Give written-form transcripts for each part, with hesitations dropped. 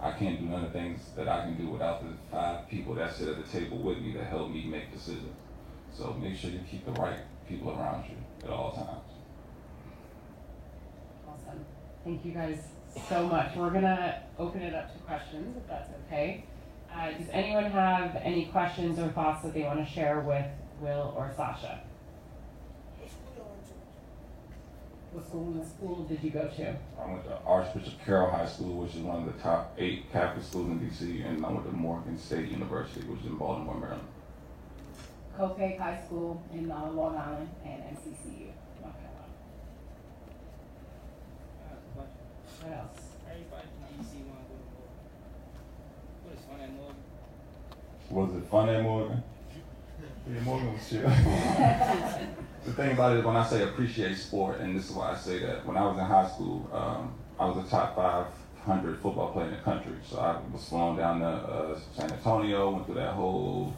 I can't do none of the things that I can do without the 5 people that sit at the table with me that help me make decisions. So make sure you keep the right people around you at all times. Awesome. Thank you guys so much. We're gonna open it up to questions, if that's okay. Does anyone have any questions or thoughts that they want to share with Will or Sasha? What school did you go to? I went to Archbishop Carroll High School, which is one of the top 8 Catholic schools in D.C., and I went to Morgan State University, which is in Baltimore, Maryland. Copiague High School in Long Island and MCCU, North Carolina. What else? Everybody from DC want to go to Morgan. What is fun at Morgan? Was it fun at Morgan? Yeah, Morgan was chill. The thing about it is when I say appreciate sport, and this is why I say that, when I was in high school, I was a top 500 football player in the country. So I was flown down to San Antonio, went through that whole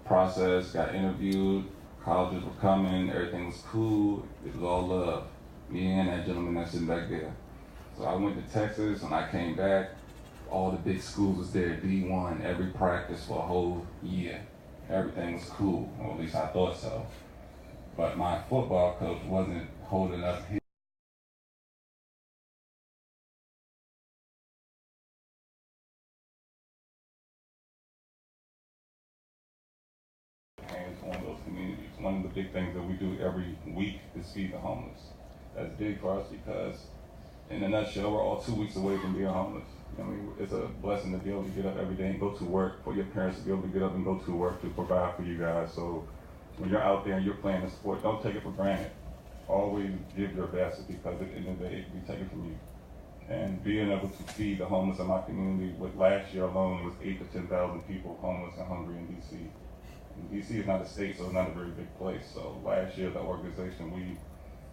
process, got interviewed, colleges were coming, everything was cool, it was all love. Me and that gentleman that's sitting back there. So I went to Texas, and I came back, all the big schools was there, D1, every practice for a whole year. Everything was cool, or at least I thought so. But my football coach wasn't holding up his hands on those communities. One of the big things that we do every week is feed the homeless. That's big for us because, in a nutshell, we're all 2 weeks away from being homeless. I mean, it's a blessing to be able to get up every day and go to work, for your parents to be able to get up and go to work to provide for you guys. So when you're out there and you're playing a sport, don't take it for granted. Always give your best, because at the end of the day, it can be taken from you. And being able to feed the homeless in my community, with last year alone, it was 8,000 to 10,000 people homeless and hungry in DC. And DC is not a state, so it's not a very big place. So last year, the organization, we,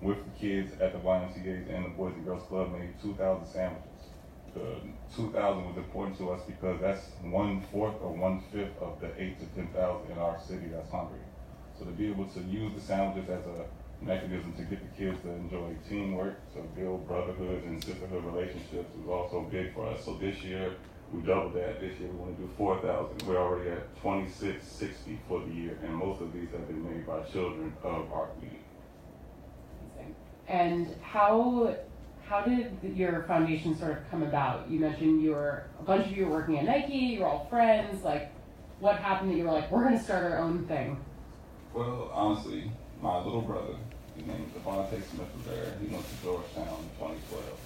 with the kids at the YMCA's and the Boys and Girls Club, made 2,000 sandwiches. The 2,000 was important to us because that's 1/4 or 1/5 of the 8,000 to 10,000 in our city that's hungry. So to be able to use the sandwiches as a mechanism to get the kids to enjoy teamwork, to build brotherhoods and sisterhood relationships was also big for us. So this year, we doubled that. This year we want to do 4,000. We're already at 2,660 for the year, and most of these have been made by children of our community. And how did your foundation sort of come about? You mentioned a bunch of you were working at Nike, you were all friends. Like, what happened that you were like, we're going to start our own thing? Well, honestly, my little brother, his name is Devontae Smith, was there. He went to Georgetown in 2012.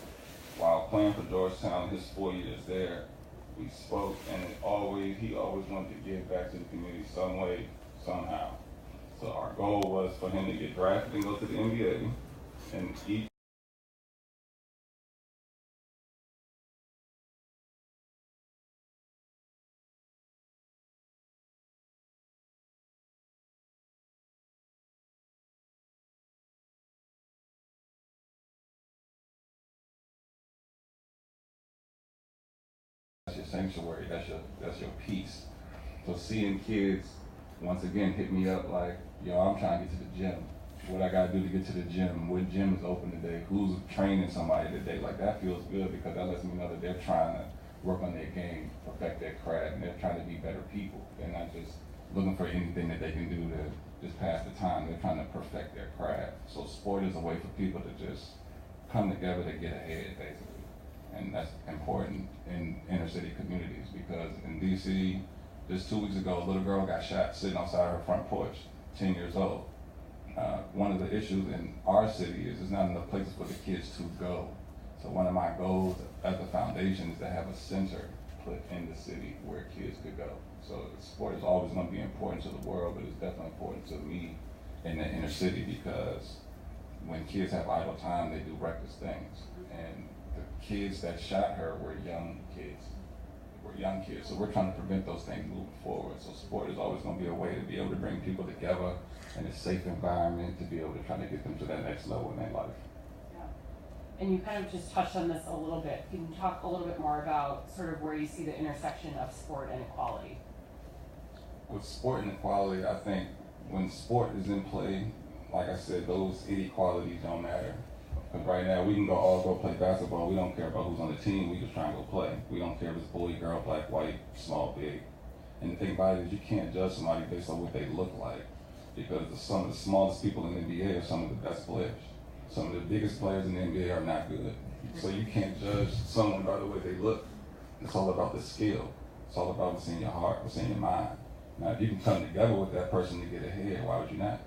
While playing for Georgetown, his 4 years there, we spoke, and he always wanted to give back to the community some way, somehow. So our goal was for him to get drafted and go to the NBA, and each that's your sanctuary, that's your peace. So seeing kids once again hit me up like, yo, I'm trying to get to the gym. What I gotta do to get to the gym? What gym is open today? Who's training somebody today? Like, that feels good, because that lets me know that they're trying to work on their game, perfect their craft, and they're trying to be better people. They're not just looking for anything that they can do to just pass the time. They're trying to perfect their craft. So sport is a way for people to just come together to get ahead, basically. And that's important in inner city communities, because in DC, just 2 weeks ago, a little girl got shot sitting outside her front porch, 10 years old. One of the issues in our city is there's not enough places for the kids to go. So one of my goals at the foundation is to have a center put in the city where kids could go. So sport is always going to be important to the world, but it's definitely important to me in the inner city, because when kids have idle time, they do reckless things. And the kids that shot her were young kids. So we're trying to prevent those things moving forward. So sport is always going to be a way to be able to bring people together in a safe environment, to be able to try to get them to that next level in their life. Yeah. And you kind of just touched on this a little bit. Can you talk a little bit more about sort of where you see the intersection of sport and equality? With sport and equality, I think when sport is in play, like I said, those inequalities don't matter. Because right now we can all go play basketball. We don't care about who's on the team. We just try and go play. We don't care if it's boy, girl, black, white, small, big. And the thing about it is you can't judge somebody based on what they look like, because some of the smallest people in the NBA are some of the best players. Some of the biggest players in the NBA are not good. So you can't judge someone by the way they look. It's all about the skill. It's all about what's in your heart, what's in your mind. Now, if you can come together with that person to get ahead, why would you not?